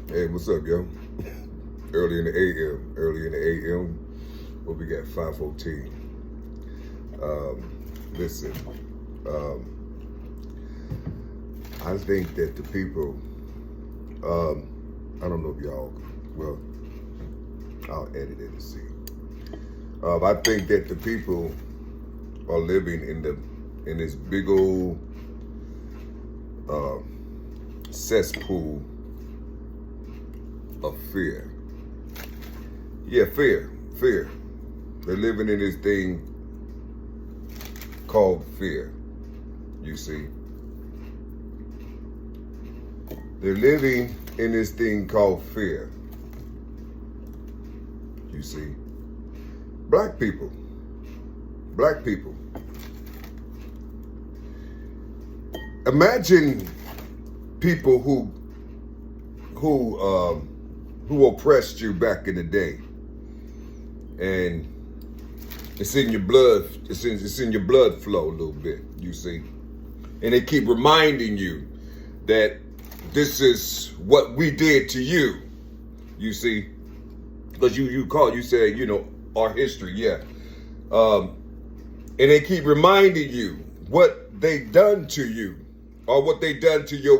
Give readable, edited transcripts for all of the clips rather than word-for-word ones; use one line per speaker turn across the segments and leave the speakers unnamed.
Hey, what's up, yo? Early in the AM. Early in the AM. What we got? 5:14. Listen. I think that the people. I don't know if y'all. Well, I'll edit it and see. I think that the people are living in this big old cesspool of fear. Yeah, fear. They're living in this thing called fear, you see. They're living in this thing called fear, you see. Black people. Imagine people who oppressed you back in the day, and it's in your blood. It's in your blood flow a little bit, you see, and they keep reminding you that this is what we did to you, you see, because you said, you know, our history, yeah, and they keep reminding you what they done to you, or what they done to your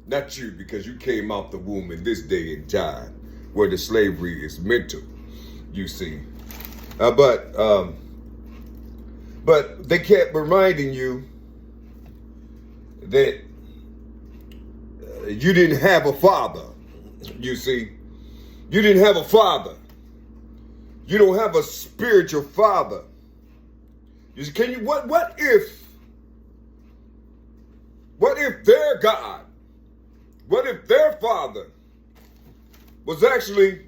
not you, because you came out the womb in this day and time where the slavery is mental, you see. But they kept reminding you that you didn't have a father, you see. You didn't have a father. You don't have a spiritual father. You see, can you, what if their God, what if their father was actually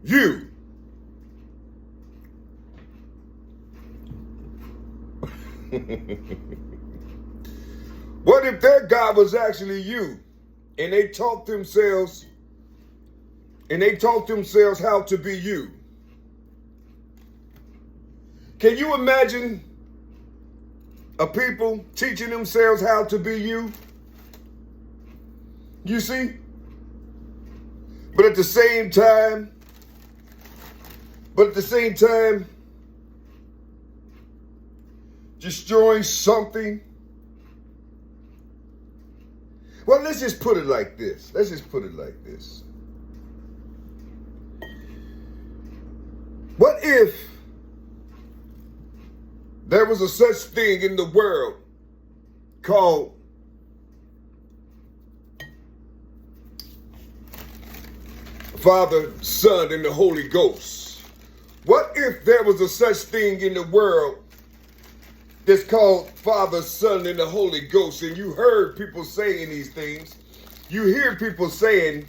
you? What if their God was actually you? And they taught themselves how to be you. Can you imagine a people teaching themselves how to be you? You see? But at the same time, destroying something. Well, let's just put it like this. What if there was a such thing in the world called Father, Son, and the Holy Ghost? What if there was a such thing in the world that's called Father, Son, and the Holy Ghost, and you heard people saying these things? You hear people saying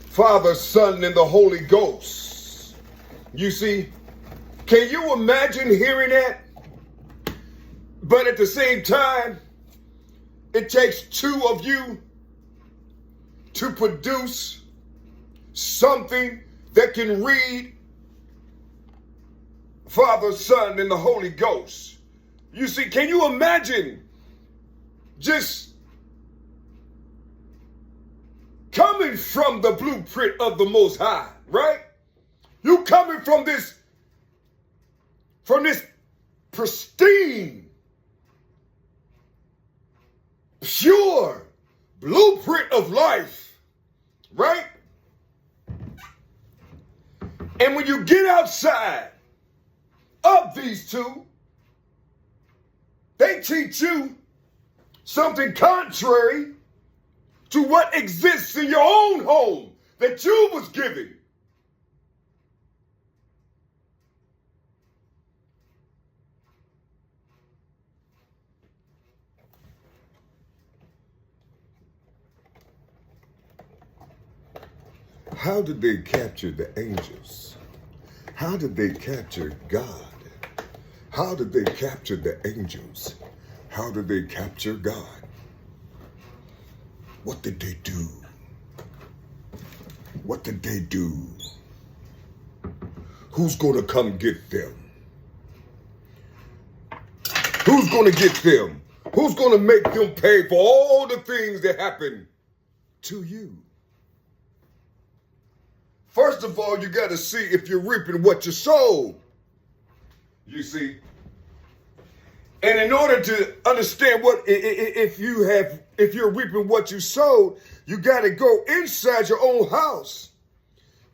Father, Son, and the Holy Ghost. You see, can you imagine hearing that? But at the same time, it takes two of you to produce something that can read Father, Son, and the Holy Ghost. You see, can you imagine just coming from the blueprint of the Most High, right? You coming from this pristine, pure blueprint of life, right? And when you get outside of these two, they teach you something contrary to what exists in your own home that you was given. How did they capture the angels? How did they capture God? How did they capture the angels? How did they capture God? What did they do? What did they do? Who's going to come get them? Who's going to get them? Who's going to make them pay for all the things that happen to you? First of all, you got to see if you're reaping what you sowed. You see? And in order to understand if you're reaping what you sowed, you got to go inside your own house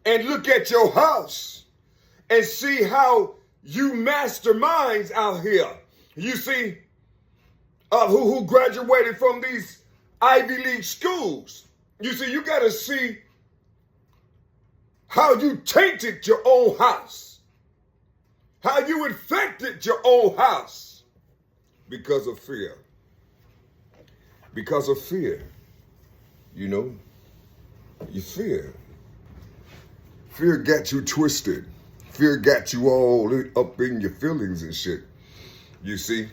and look at your house and see how you masterminds out here. You see, who graduated from these Ivy League schools. You see, you got to see how you tainted your own house, how you infected your own house because of fear. Because of fear, you know, you fear. Fear got you twisted. Fear got you all up in your feelings and shit. You see,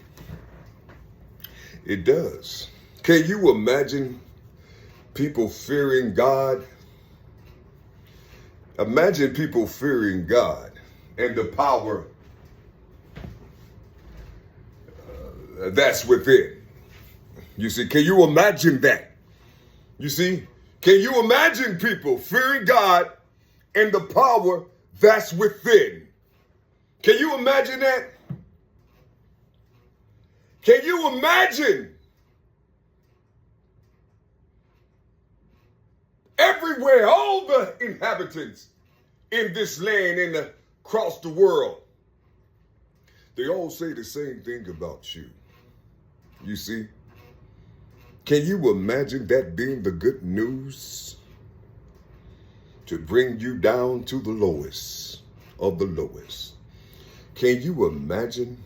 it does. Can you imagine people fearing God? Imagine people fearing God and the power that's within. You see, can you imagine that? You see, can you imagine people fearing God and the power that's within? Can you imagine that? Can you imagine everywhere, all the inhabitants in this land and across the world, they all say the same thing about you. You see? Can you imagine that being the good news to bring you down to the lowest of the lowest? Can you imagine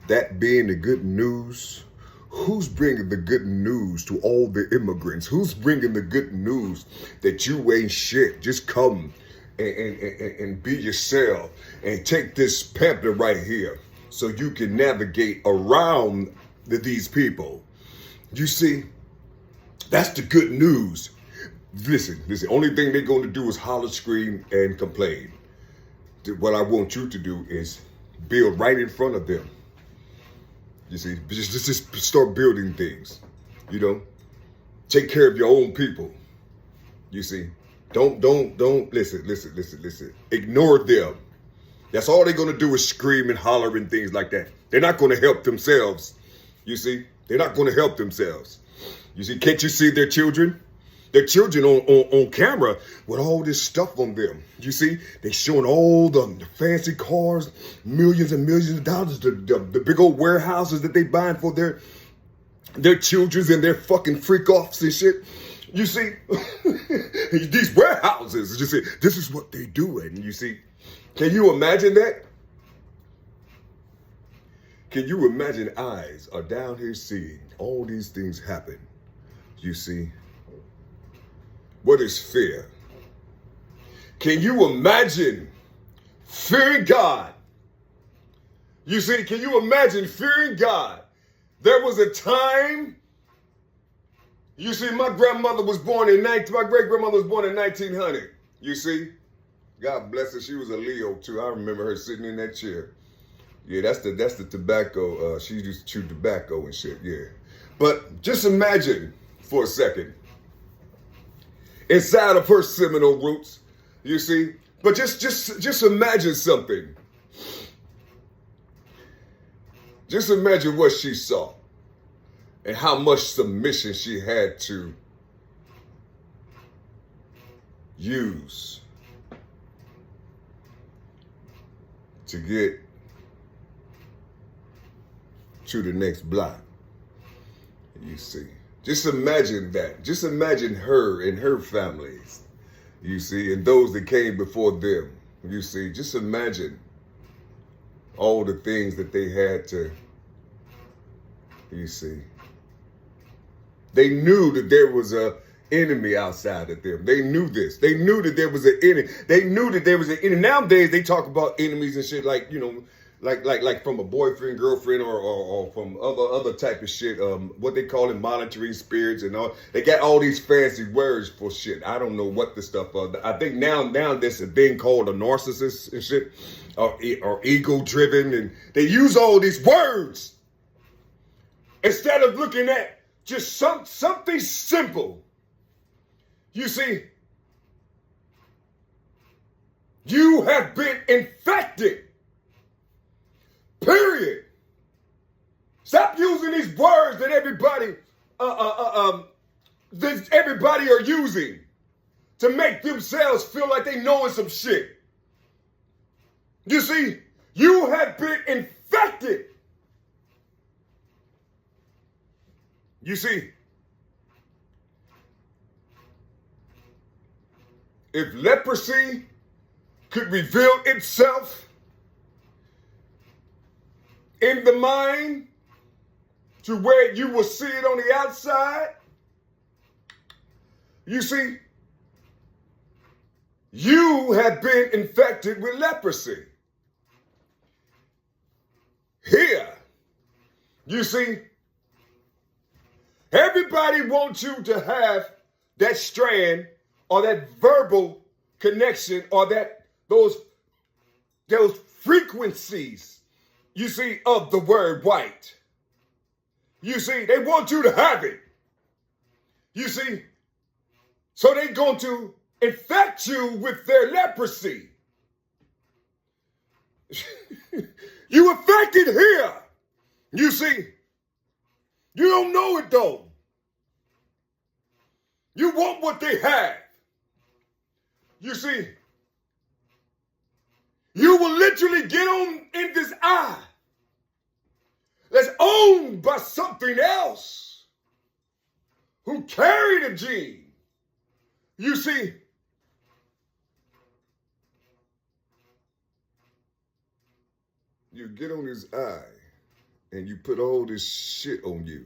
that being the good news? Who's bringing the good news to all the immigrants? Who's bringing the good news that you ain't shit? Just come and be yourself and take this pamphlet right here so you can navigate around these people. You see, that's the good news. Listen, only thing they're going to do is holler, scream, and complain. What I want you to do is build right in front of them. You see, just start building things, you know, take care of your own people. You see, don't listen. Ignore them. That's all they're going to do is scream and holler and things like that. They're not going to help themselves. You see, they're not going to help themselves. You see, can't you see their children? Their children on camera with all this stuff on them. You see, they showing all the fancy cars, millions and millions of dollars, the big old warehouses that they buying for their children and their fucking freak offs and shit. You see, these warehouses, you see, this is what they do. And you see, can you imagine that? Can you imagine eyes are down here seeing all these things happen? You see, what is fear? Can you imagine fearing God? You see, can you imagine fearing God? There was a time, you see, my grandmother was born in, my great-grandmother was born in 1900. You see, God bless her, she was a Leo too. I remember her sitting in that chair. Yeah, that's the tobacco, she used to chew tobacco and shit, yeah. But just imagine for a second, inside of her Seminole roots, you see. But just imagine something. Just imagine what she saw and how much submission she had to use to get to the next block. You see. Just imagine that. Just imagine her and her families, you see, and those that came before them, you see. Just imagine all the things that they had to, you see. They knew that there was a enemy outside of them. They knew this. They knew that there was an enemy. They knew that there was an enemy. Nowadays, they talk about enemies and shit like, you know, like from a boyfriend, girlfriend, or from other type of shit. What they call it, monitoring spirits and all. They got all these fancy words for shit. I don't know what the stuff. I think now there's a thing called a narcissist and shit, or ego driven, and they use all these words. Instead of looking at just something simple. You see, you have been infected. Period. Stop using these words that everybody are using to make themselves feel like they knowing some shit. You see, you have been infected. You see, if leprosy could reveal itself in the mind to where you will see it on the outside, you see, you have been infected with leprosy. Here, you see, everybody wants you to have that strand or that verbal connection or those frequencies, you see, of the word white. You see, they want you to have it. You see, so they're going to infect you with their leprosy. You affected here. You see, you don't know it though. You want what they have. You see, you will literally get on in this eye that's owned by something else who carried a gene. You see, you get on his eye and you put all this shit on you.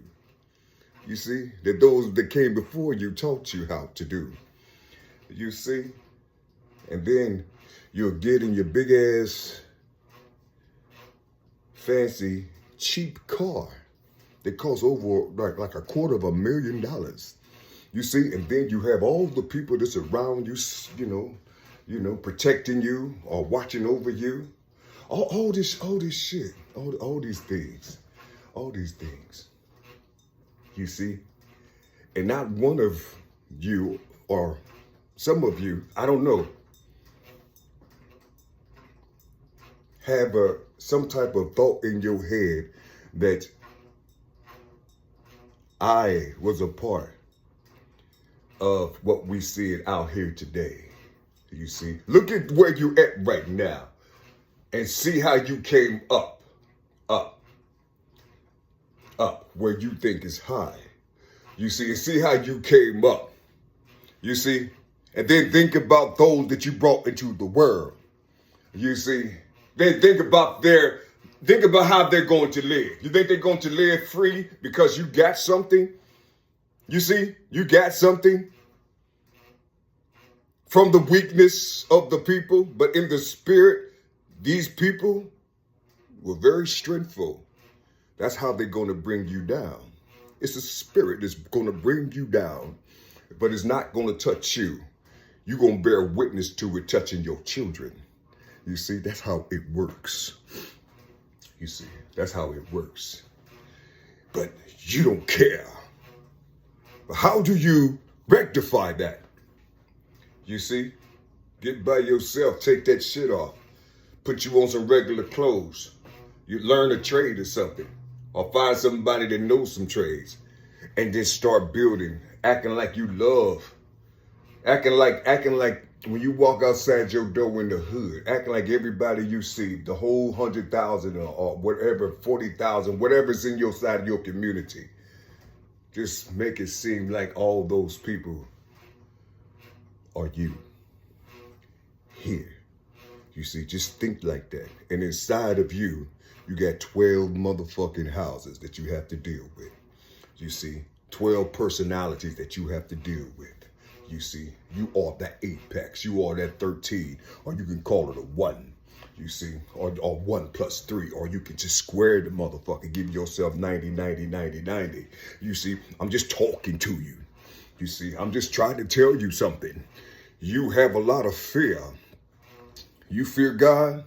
You see, that those that came before you taught you how to do. You see, and then you'll get in your big ass, fancy, cheap car that costs over like $250,000. You see, and then you have all the people that's around you, you know, protecting you or watching over you. All this shit, all these things. You see, and not one of you or some of you, I don't know, have some type of thought in your head that I was a part of what we see out here today. You see, look at where you at right now and see how you came up where you think is high. You see, and see how you came up. You see, and then think about those that you brought into the world. You see, then think about how they're going to live. You think they're going to live free because you got something? You see, you got something from the weakness of the people, but in the spirit, these people were very strengthful. That's how they're going to bring you down. It's the spirit that's going to bring you down, but it's not going to touch you. You're going to bear witness to it touching your children. You see, that's how it works. You see, that's how it works. But you don't care. But how do you rectify that? You see, get by yourself, take that shit off, put you on some regular clothes. You learn a trade or something, or find somebody that knows some trades, and then start building, acting like you love, acting like when you walk outside your door in the hood, acting like everybody you see, the whole 100,000 or whatever, 40,000, whatever's in your side of your community, just make it seem like all those people are you. Here. You see, just think like that. And inside of you, you got 12 motherfucking houses that you have to deal with. You see, 12 personalities that you have to deal with. You see, you are that apex, you are that 13, or you can call it a 1. You see, or 1 plus 3, or you can just square the motherfucker, give yourself 90, 90, 90, 90. You see, I'm just talking to you. You see, I'm just trying to tell you something. You have a lot of fear. You fear God?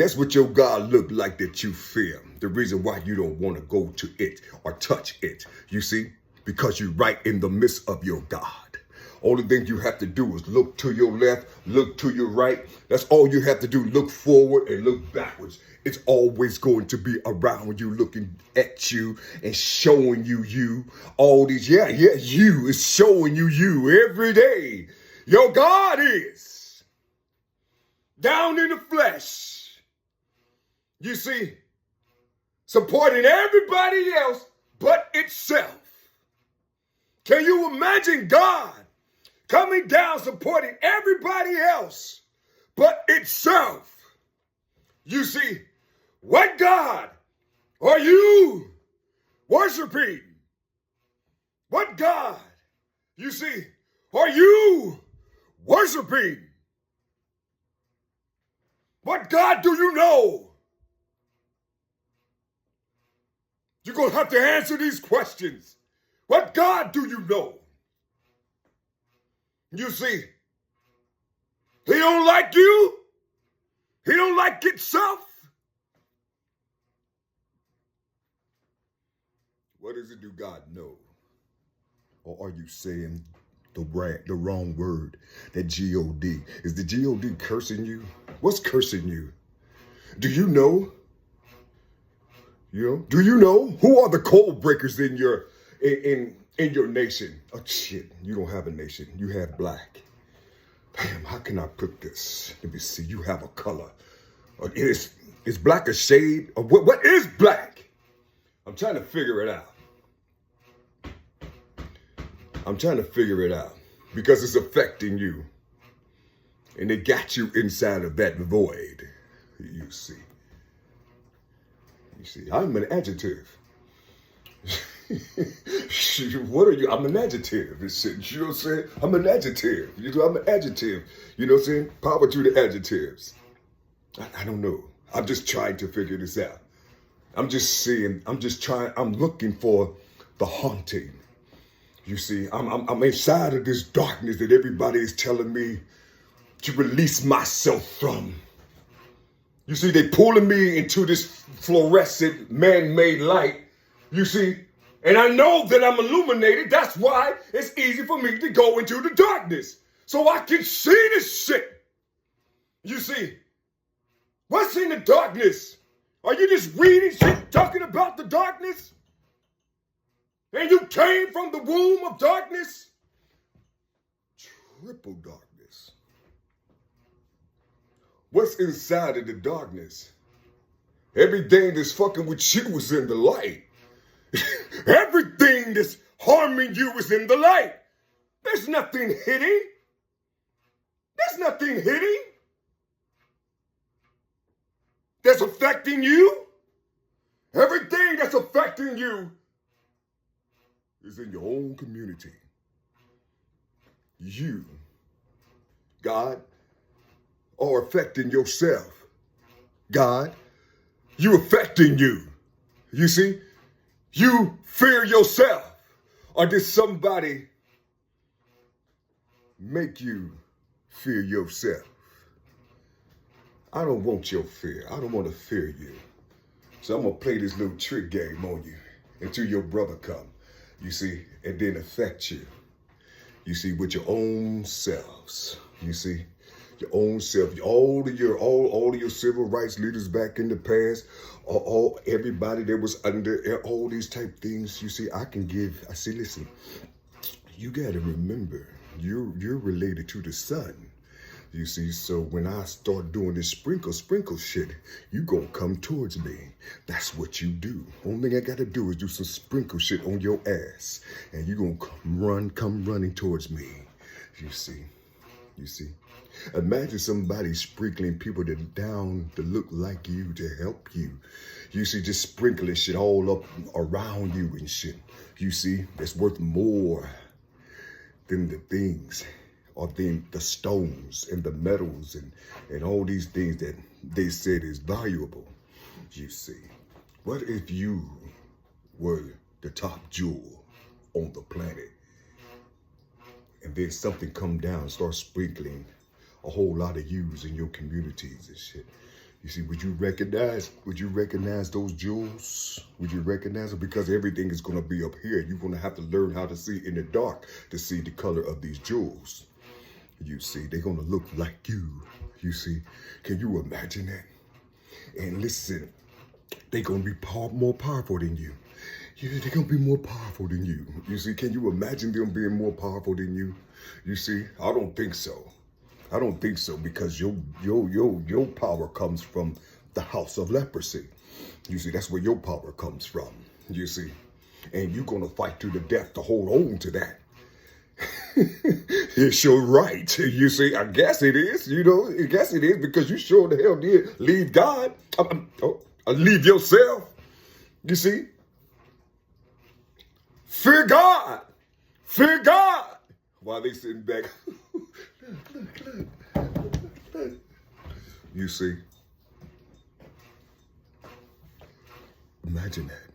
Guess what your God looked like that you fear? The reason why you don't want to go to it or touch it, you see? Because you're right in the midst of your God. Only thing you have to do is look to your left, look to your right. That's all you have to do. Look forward and look backwards. It's always going to be around you, looking at you and showing you. All these, you is showing you every day. Your God is down in the flesh. You see, supporting everybody else but itself. Can you imagine God coming down supporting everybody else but itself? You see, what God are you worshiping? What God, you see, are you worshiping? What God do you know? You're going to have to answer these questions. What God do you know? You see, he don't like you. He don't like itself. What does it do God know? Or are you saying the wrong word? That G-O-D. Is the G-O-D cursing you? What's cursing you? Do you know? Do you know who are the code breakers in your nation? Oh shit, you don't have a nation. You have black. Damn, how can I put this? Let me see. You have a color. Is black a shade? Or what is black? I'm trying to figure it out. Because it's affecting you. And it got you inside of that void. You see, I'm an adjective. What are you? I'm an adjective. You know what I'm saying? I'm an adjective. I'm an adjective. You know what I'm saying? Power to the adjectives. I don't know. I'm just trying to figure this out. I'm looking for the haunting. You see, I'm inside of this darkness that everybody is telling me to release myself from. You see, they pulling me into this fluorescent man-made light. You see, and I know that I'm illuminated. That's why it's easy for me to go into the darkness. So I can see this shit. You see, what's in the darkness? Are you just reading shit talking about the darkness? And you came from the womb of darkness? Triple darkness. What's inside of the darkness? Everything that's fucking with you is in the light. Everything that's harming you is in the light. There's nothing hidden. That's affecting you. Everything that's affecting you is in your own community. You, God, are affecting yourself. God, you affecting you. You see, you fear yourself. Or did somebody make you fear yourself? I don't want your fear. I don't want to fear you. So I'm going to play this little trick game on you until your brother come, you see, and then affect you, you see, with your own selves, you see, your own self, all of your civil rights leaders back in the past, everybody that was under all these type things, you see, I say, listen, you got to remember, you're related to the sun. You see, so when I start doing this sprinkle shit, you gonna come towards me. That's what you do. Only thing I gotta do is do some sprinkle shit on your ass. And you gonna come running towards me. You see. Imagine somebody sprinkling people that down to look like you, to help you. You see, just sprinkling shit all up around you and shit. You see, that's worth more than the things. Or then the stones and the metals and all these things that they said is valuable. You see, what if you were the top jewel on the planet and then something come down and start sprinkling a whole lot of yous in your communities and shit? You see, would you recognize those jewels? Would you recognize them? Because everything is going to be up here. You're going to have to learn how to see in the dark to see the color of these jewels. You see, they're going to look like you. You see, can you imagine that? And listen, they're going to be more powerful than you. They're going to be more powerful than you. You see, can you imagine them being more powerful than you? You see, I don't think so. I don't think so, because your power comes from the house of leprosy. You see, that's where your power comes from. You see, and you're going to fight to the death to hold on to that. It's your right. You see, I guess it is. You know, I guess it is, because you sure the hell did leave God. Leave yourself. You see, fear God. Fear God. While they sitting back. Look. You see, imagine that.